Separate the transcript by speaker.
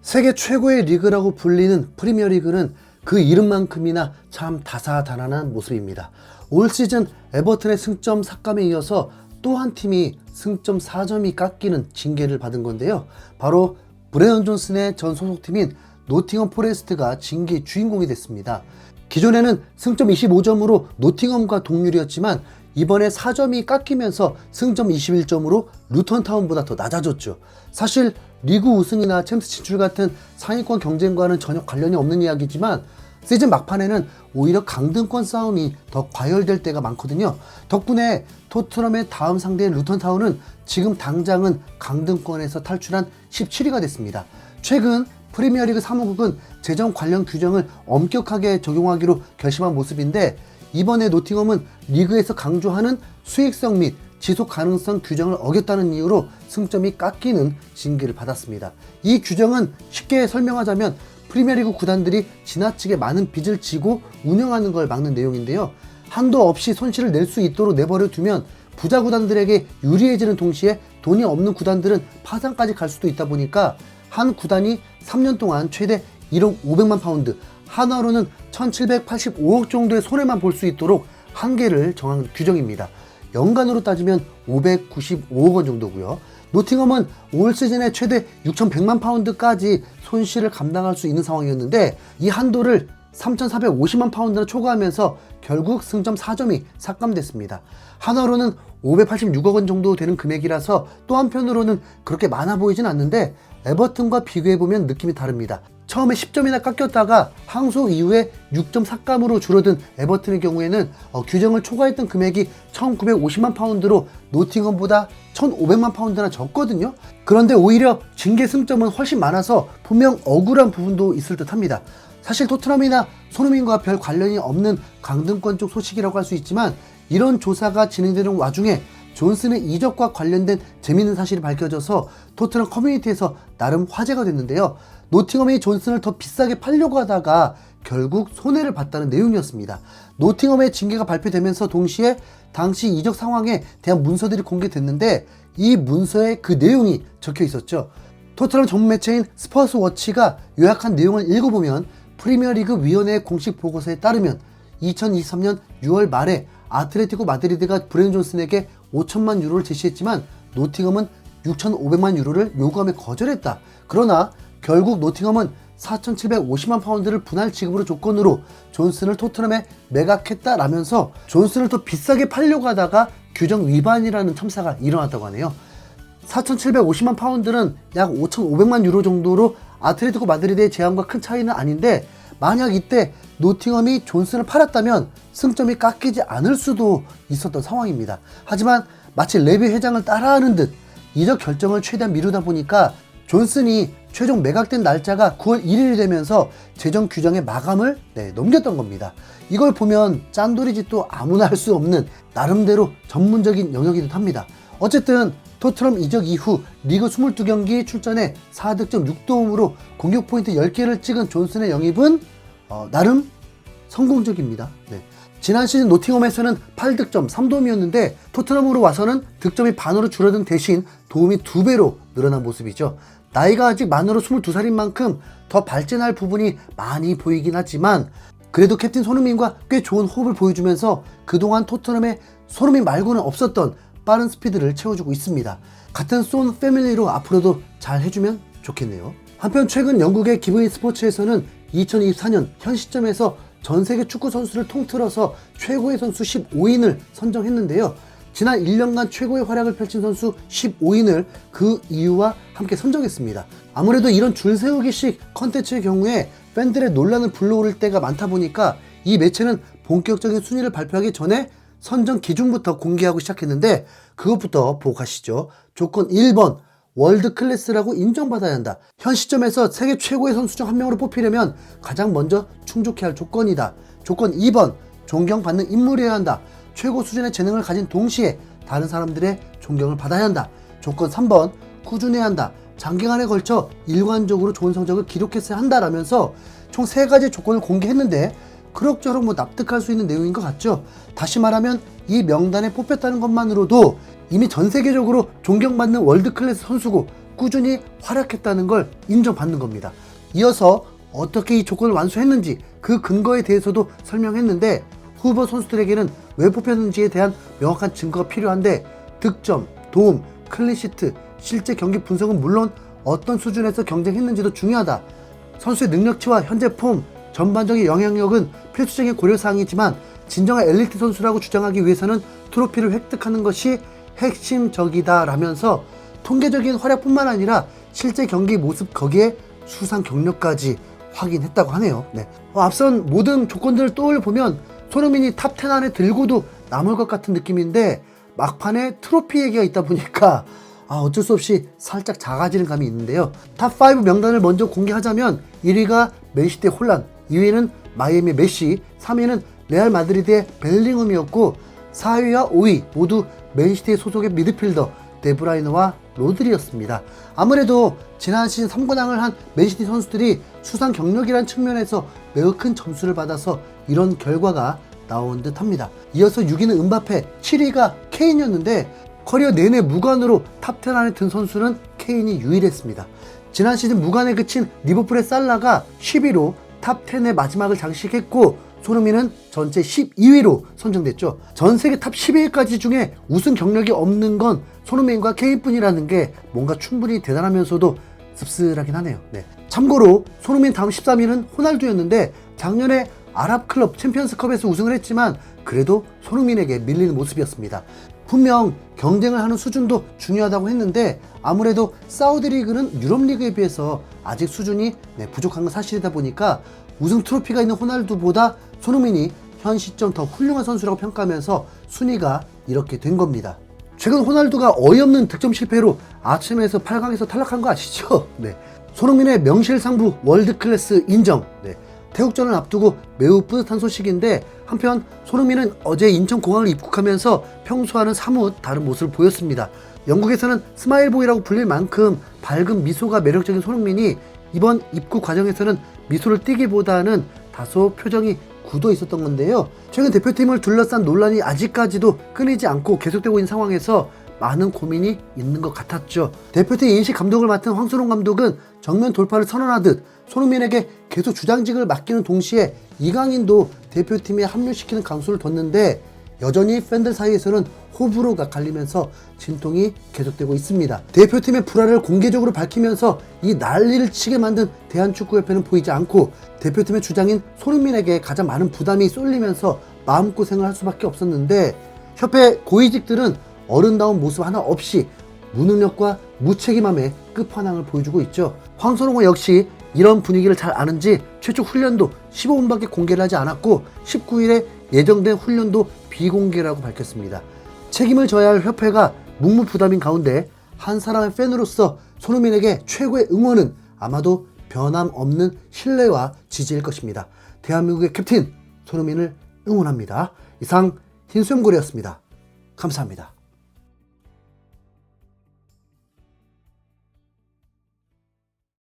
Speaker 1: 세계 최고의 리그라고 불리는 프리미어리그는 그 이름만큼이나 참 다사다난한 모습입니다. 올 시즌 에버튼의 승점 삭감에 이어서 또 한 팀이 승점 4점이 깎이는 징계를 받은 건데요. 바로 브레넌 존슨의 전 소속팀인 노팅엄 포레스트가 징계 주인공이 됐습니다. 기존에는 승점 25점으로 노팅엄과 동률이었지만 이번에 4점이 깎이면서 승점 21점으로 루턴타운보다 더 낮아졌죠. 사실 리그 우승이나 챔스 진출 같은 상위권 경쟁과는 전혀 관련이 없는 이야기지만 시즌 막판에는 오히려 강등권 싸움이 더 과열될 때가 많거든요. 덕분에 토트넘의 다음 상대인 루턴타운은 지금 당장은 강등권에서 탈출한 17위가 됐습니다. 최근 프리미어리그 사무국은 재정 관련 규정을 엄격하게 적용하기로 결심한 모습인데, 이번에 노팅엄은 리그에서 강조하는 수익성 및 지속 가능성 규정을 어겼다는 이유로 승점이 깎이는 징계를 받았습니다. 이 규정은 쉽게 설명하자면 프리미어리그 구단들이 지나치게 많은 빚을 지고 운영하는 걸 막는 내용인데요. 한도 없이 손실을 낼 수 있도록 내버려 두면 부자 구단들에게 유리해지는 동시에 돈이 없는 구단들은 파산까지 갈 수도 있다 보니까 한 구단이 3년 동안 최대 1억 500만 파운드, 한화로는 1785억 정도의 손해만 볼 수 있도록 한계를 정한 규정입니다. 연간으로 따지면 595억 원 정도고요. 노팅엄은 올 시즌에 최대 6100만 파운드까지 손실을 감당할 수 있는 상황이었는데, 이 한도를 3450만 파운드나 초과하면서 결국 승점 4점이 삭감됐습니다. 한화로는 586억 원 정도 되는 금액이라서 또 한편으로는 그렇게 많아 보이진 않는데, 에버튼과 비교해보면 느낌이 다릅니다. 처음에 10점이나 깎였다가 항소 이후에 6점 삭감으로 줄어든 에버튼의 경우에는 규정을 초과했던 금액이 1950만 파운드로 노팅엄보다 1500만 파운드나 적거든요. 그런데 오히려 징계 승점은 훨씬 많아서 분명 억울한 부분도 있을 듯 합니다. 사실 토트넘이나 손흥민과 별 관련이 없는 강등권 쪽 소식이라고 할 수 있지만, 이런 조사가 진행되는 와중에 존슨의 이적과 관련된 재미있는 사실이 밝혀져서 토트넘 커뮤니티에서 나름 화제가 됐는데요. 노팅엄이 존슨을 더 비싸게 팔려고 하다가 결국 손해를 봤다는 내용이었습니다. 노팅엄의 징계가 발표되면서 동시에 당시 이적 상황에 대한 문서들이 공개됐는데, 이 문서에 그 내용이 적혀 있었죠. 토트넘 전문 매체인 스퍼스 워치가 요약한 내용을 읽어보면, 프리미어리그 위원회의 공식 보고서에 따르면 2023년 6월 말에 아틀레티코 마드리드가 브레넌 존슨에게 5천만 유로를 제시했지만 노팅엄은 6,500만 유로를 요구하며 거절했다. 그러나 결국 노팅엄은 4,750만 파운드를 분할 지급으로 조건으로 존슨을 토트넘에 매각했다라면서 존슨을 더 비싸게 팔려고 하다가 규정 위반이라는 첨사가 일어났다고 하네요. 4,750만 파운드는 약 5,500만 유로 정도로 아틀레티코 마드리드의 제안과 큰 차이는 아닌데, 만약 이때 노팅엄이 존슨을 팔았다면 승점이 깎이지 않을 수도 있었던 상황입니다. 하지만 마치 레비 회장을 따라하는 듯 이적 결정을 최대한 미루다 보니까 존슨이 최종 매각된 날짜가 9월 1일이 되면서 재정 규정의 마감을 넘겼던 겁니다. 이걸 보면 짠돌이짓도 아무나 할 수 없는 나름대로 전문적인 영역이긴 합니다. 어쨌든 토트넘 이적 이후 리그 22경기 출전에 4득점 6도움으로 공격 포인트 10개를 찍은 존슨의 영입은 나름 성공적입니다. 지난 시즌 노팅엄에서는 8득점 3도움이었는데 토트넘으로 와서는 득점이 반으로 줄어든 대신 도움이 2배로 늘어난 모습이죠. 나이가 아직 만으로 22살인 만큼 더 발전할 부분이 많이 보이긴 하지만, 그래도 캡틴 손흥민과 꽤 좋은 호흡을 보여주면서 그동안 토트넘에 손흥민 말고는 없었던 빠른 스피드를 채워주고 있습니다. 같은 손 패밀리로 앞으로도 잘 해주면 좋겠네요. 한편 최근 영국의 기브인 스포츠에서는 2024년 현 시점에서 전 세계 축구 선수를 통틀어서 최고의 선수 15인을 선정했는데요. 지난 1년간 최고의 활약을 펼친 선수 15인을 그 이유와 함께 선정했습니다. 아무래도 이런 줄 세우기식 컨텐츠의 경우에 팬들의 논란을 불러오를 때가 많다 보니까 이 매체는 본격적인 순위를 발표하기 전에 선정 기준부터 공개하고 시작했는데, 그것부터 보고 가시죠. 조건 1번, 월드 클래스라고 인정받아야 한다. 현 시점에서 세계 최고의 선수 중 한 명으로 뽑히려면 가장 먼저 충족해야 할 조건이다. 조건 2번, 존경받는 인물이어야 한다. 최고 수준의 재능을 가진 동시에 다른 사람들의 존경을 받아야 한다. 조건 3번, 꾸준해야 한다. 장기간에 걸쳐 일관적으로 좋은 성적을 기록했어야 한다라면서 총 3가지 조건을 공개했는데, 그럭저럭 납득할 수 있는 내용인 것 같죠. 다시 말하면 이 명단에 뽑혔다는 것만으로도 이미 전 세계적으로 존경받는 월드클래스 선수고 꾸준히 활약했다는 걸 인정받는 겁니다. 이어서 어떻게 이 조건을 완수했는지 그 근거에 대해서도 설명했는데, 후보 선수들에게는 왜 뽑혔는지에 대한 명확한 증거가 필요한데, 득점, 도움, 클린시트, 실제 경기 분석은 물론 어떤 수준에서 경쟁했는지도 중요하다. 선수의 능력치와 현재 폼, 전반적인 영향력은 필수적인 고려사항이지만 진정한 엘리트 선수라고 주장하기 위해서는 트로피를 획득하는 것이 핵심적이다 라면서 통계적인 활약뿐만 아니라 실제 경기 모습, 거기에 수상 경력까지 확인했다고 하네요. 네. 앞선 모든 조건들을 떠올려보면 손흥민이 탑 10 안에 들고도 남을 것 같은 느낌인데, 막판에 트로피 얘기가 있다 보니까 어쩔 수 없이 살짝 작아지는 감이 있는데요. 탑5 명단을 먼저 공개하자면 1위가 맨시티의 홀란, 2위는 마이애미의 메시, 3위는 레알 마드리드의 벨링엄이었고 4위와 5위 모두 맨시티 소속의 미드필더 데브라이너와 로드리였습니다. 아무래도 지난 시즌 3관왕을 한 맨시티 선수들이 수상 경력이란 측면에서 매우 큰 점수를 받아서 이런 결과가 나온 듯 합니다. 이어서 6위는 음바페, 7위가 케인이었는데 커리어 내내 무관으로 탑 10 안에 든 선수는 케인이 유일했습니다. 지난 시즌 무관에 그친 리버풀의 살라가 10위로 탑 10의 마지막을 장식했고, 손흥민은 전체 12위로 선정됐죠. 전 세계 탑 11위까지 중에 우승 경력이 없는 건 손흥민과 케인뿐이라는 게 뭔가 충분히 대단하면서도 씁쓸하긴 하네요. 네. 참고로 손흥민 다음 13위는 호날두였는데 작년에 아랍클럽 챔피언스컵에서 우승을 했지만 그래도 손흥민에게 밀리는 모습이었습니다. 분명 경쟁을 하는 수준도 중요하다고 했는데 아무래도 사우디리그는 유럽리그에 비해서 아직 수준이 부족한 건 사실이다 보니까 우승 트로피가 있는 호날두보다 손흥민이 현 시점 더 훌륭한 선수라고 평가하면서 순위가 이렇게 된 겁니다. 최근 호날두가 어이없는 득점 실패로 아침에서 8강에서 탈락한 거 아시죠? 네. 손흥민의 명실상부 월드클래스 인정. 네. 태국전을 앞두고 매우 뿌듯한 소식인데, 한편 손흥민은 어제 인천공항을 입국하면서 평소와는 사뭇 다른 모습을 보였습니다. 영국에서는 스마일보이라고 불릴 만큼 밝은 미소가 매력적인 손흥민이 이번 입국 과정에서는 미소를 띠기보다는 다소 표정이 굳어 있었던 건데요. 최근 대표팀을 둘러싼 논란이 아직까지도 끊이지 않고 계속되고 있는 상황에서 많은 고민이 있는 것 같았죠. 대표팀 인식 감독을 맡은 황선홍 감독은 정면 돌파를 선언하듯 손흥민에게 계속 주장직을 맡기는 동시에 이강인도 대표팀에 합류시키는 강수를 뒀는데, 여전히 팬들 사이에서는 호불호가 갈리면서 진통이 계속되고 있습니다. 대표팀의 불화를 공개적으로 밝히면서 이 난리를 치게 만든 대한축구협회는 보이지 않고 대표팀의 주장인 손흥민에게 가장 많은 부담이 쏠리면서 마음고생을 할 수밖에 없었는데, 협회 고위직들은 어른다운 모습 하나 없이 무능력과 무책임함의 끝판왕을 보여주고 있죠. 황선홍은 역시 이런 분위기를 잘 아는지 최초 훈련도 15분밖에 공개를 하지 않았고 19일에 예정된 훈련도 비공개라고 밝혔습니다. 책임을 져야 할 협회가 묵묵부담인 가운데 한 사람의 팬으로서 손흥민에게 최고의 응원은 아마도 변함없는 신뢰와 지지일 것입니다. 대한민국의 캡틴 손흥민을 응원합니다. 이상 흰수염고래였습니다. 감사합니다.